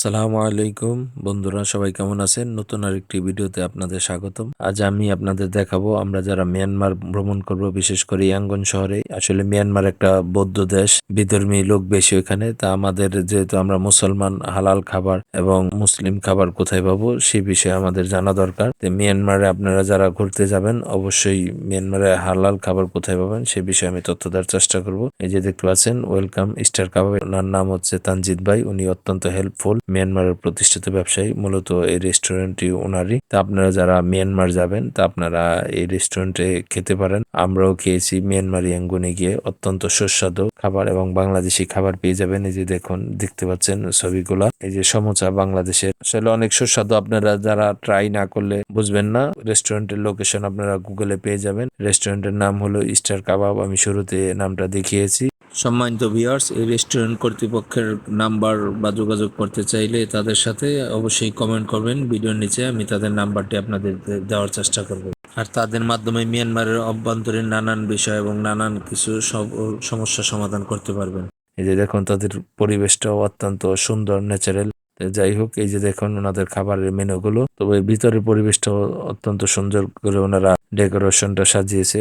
আসসালামু আলাইকুম বন্ধুরা, সবাই কেমন আছেন? নতুন আরেকটি ভিডিওতে আপনাদের স্বাগতম। আজ আমি আপনাদের দেখাবো আমরা যারা মিয়ানমার ভ্রমণ করব, বিশেষ করে ইয়াঙ্গন শহরে। আসলে মিয়ানমার একটা বৌদ্ধ দেশ, বিধর্মী লোক বেশি ওখানে। তা আমাদের যেহেতু আমরা মুসলমান, হালাল খাবার এবং মুসলিম খাবার কোথায় পাবো সে বিষয়ে আমাদের জানা দরকার। মিয়ানমারে আপনারা যারা ঘুরতে যাবেন অবশ্যই মিয়ানমারে হালাল খাবার কোথায় পাবেন সে বিষয়ে আমি তথ্য দেওয়ার চেষ্টা করব। এই যে দেখতে পাচ্ছেন ওয়েলকাম স্টার কাবাব, ওনার নাম হচ্ছে তানজিদ ভাই। উনি অত্যন্ত হেল্পফুল, মিয়ানমারের প্রতিষ্ঠিত ব্যবসায়ী। মূলত এই রেস্টুরেন্টটি ওনারই। তা আপনারা যারা মিয়ানমার যাবেন তা আপনারা এই রেস্টুরেন্টে খেতে পারেন। আমরাও খেয়েছি মিয়ানমার ইয়াঙ্গুনে গিয়ে। অত্যন্ত সুস্বাদু খাবার এবং বাংলাদেশি খাবার পেয়ে যাবেন। এই যে দেখুন, দেখতে পাচ্ছেন ছবিগুলা, এই যে সমোচা বাংলাদেশের, আসলে অনেক সুস্বাদু। আপনারা যারা ট্রাই না করলে বুঝবেন না। রেস্টুরেন্টের লোকেশন আপনারা গুগলে পেয়ে যাবেন। রেস্টুরেন্টের নাম হলো স্টার কাবাব, আমি শুরুতে নামটা দেখিয়েছি। সম্মানিত ভিউয়ার্স, এই রেস্টুরেন্ট কর্তৃপক্ষের নাম্বার বা যোগাযোগ করতে চাইলে তাদের সাথে অবশ্যই কমেন্ট করবেন ভিডিওর নিচে। আমি তাদের নাম্বারটি আপনাদের দেওয়ার চেষ্টা করব। আর তাদের মাধ্যমে মিয়ানমারের অভ্যন্তরীণ নানান বিষয় এবং নানান কিছু সব সমস্যা সমাধান করতে পারবেন। এই যে দেখুন, তাদের পরিবেশটাও অত্যন্ত সুন্দর, ন্যাচারাল। যাই হোক, এই যে দেখুন ওনাদের খাবারের মেনুগুলো, তবে ভিতরের পরিবেশটাও অত্যন্ত সুন্দর করে ওনারা ডেকোরেশনটা সাজিয়েছে।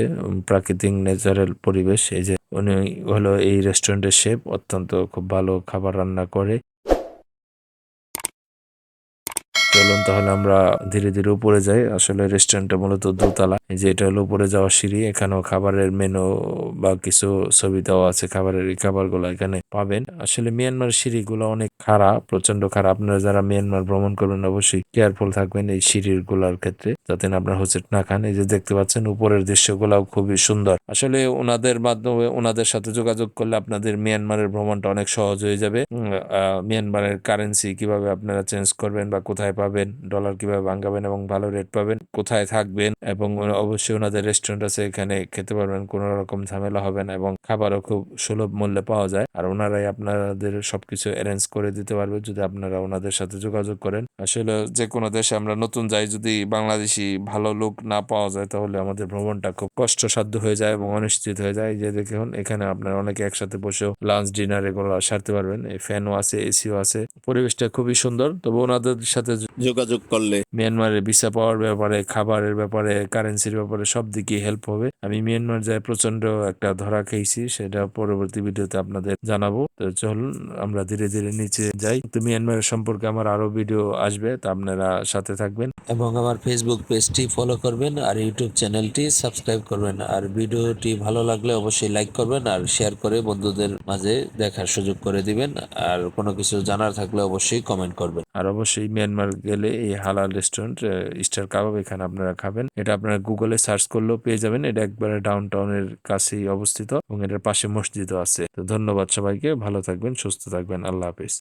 প্রাকৃতিক ন্যাচারাল পরিবেশ। এই যে উনি হলো এই রেস্টুরেন্টের শেফ, অত্যন্ত খুব ভালো খাবার রান্না করে। চলুন তাহলে আমরা ধীরে ধীরে উপরে যাই। আসলে রেস্টুরেন্টটা মূলত দোতলা। এই যে এটা হলো উপরে যাওয়ার সিঁড়ি। এখানেও খাবারের মেনু বা কিছু ছবি দেওয়া আছে খাবারের। এই খাবারগুলো এখানে পাবেন। আসলে মিয়ানমার সিঁড়িগুলো অনেক খাড়া, প্রচন্ড খাড়া। আপনারা যারা মিয়ানমার ভ্রমণ করবেন অবশ্যই কেয়ারফুল থাকবেন এই সিঁড়ির গুলার ক্ষেত্রে, যাতে আপনারা হোঁচট না খান। এই যে দেখতে পাচ্ছেন উপরের দৃশ্যগুলাও খুবই সুন্দর। আসলে ওনাদের মাধ্যমে, ওনাদের সাথে যোগাযোগ করলে আপনাদের মিয়ানমারের ভ্রমণটা অনেক সহজ হয়ে যাবে। মিয়ানমারের কারেন্সি কিভাবে আপনারা চেঞ্জ করবেন বা কোথায় পাবেন, ডলার কিভাবে ভাঙাবেন এবং ভালো রেট পাবেন, কোথায় থাকবেন, এবং অবশ্যই ওনাদের রেস্টুরেন্ট আছে, এখানে খেতে পারবেন, কোনো রকম ঝামেলা হবে না এবং খাবারও খুব সুলভ মূল্যে পাওয়া যায়। আর ওনারাই আপনাদের সবকিছু অ্যারেঞ্জ করে দিতে পারবে যদি আপনারা ওনাদের সাথে যোগাযোগ করেন। আসলে যে কোনো দেশে আমরা নতুন যাই, যদি বাংলাদেশি ভালো লোক না পাওয়া যায় তাহলে আমাদের ভ্রমণটা খুব কষ্টসাধ্য হয়ে যায় এবং অনিশ্চিত হয়ে যায়। যে দেখুন এখানে আপনারা অনেকে একসাথে বসেও লাঞ্চ ডিনার এগুলো সারতে পারবেন। এই ফ্যানও আছে, এসিও আছে, পরিবেশটা খুবই সুন্দর। তবে ওনাদের সাথে যোগাযোগ করলে মিয়ানমারের ভিসা পাওয়ার ব্যাপারে, খাবারের ব্যাপারে, কারেন্সির ব্যাপারে সব দিকে হেল্প হবে। আমি মিয়ানমার যাই প্রচন্ড একটা ধরা খেয়েছি, সেটা পরবর্তী ভিডিওতে আপনাদের জানাবো। তো চলুন আমরা ধীরে ধীরে নিচে যাই। তো মিয়ানমারের সম্পর্কে আমার আরো ভিডিও আসবে, তা আপনারা সাথে থাকবেন এবং আমার ফেসবুক পেজটি ফলো করবেন আর ইউটিউব চ্যানেলটি সাবস্ক্রাইব করবেন। আর ভিডিওটি ভালো লাগলে অবশ্যই লাইক করবেন আর শেয়ার করে বন্ধুদের মাঝে দেখার সুযোগ করে দিবেন। আর কোনো কিছু জানার থাকলে অবশ্যই কমেন্ট করবেন। আর অবশ্যই মিয়ানমার গেলে এই হালাল রেস্টুরেন্ট স্টার কাবাব এখানে আপনারা খাবেন। এটা আপনারা গুগলে সার্চ করলেও পেয়ে যাবেন। এটা একবারে ডাউন টাউনের কাছেই অবস্থিত এবং এটার পাশে মসজিদও আছে। তো ধন্যবাদ সবাইকে, ভালো থাকবেন, সুস্থ থাকবেন, আল্লাহ হাফিজ।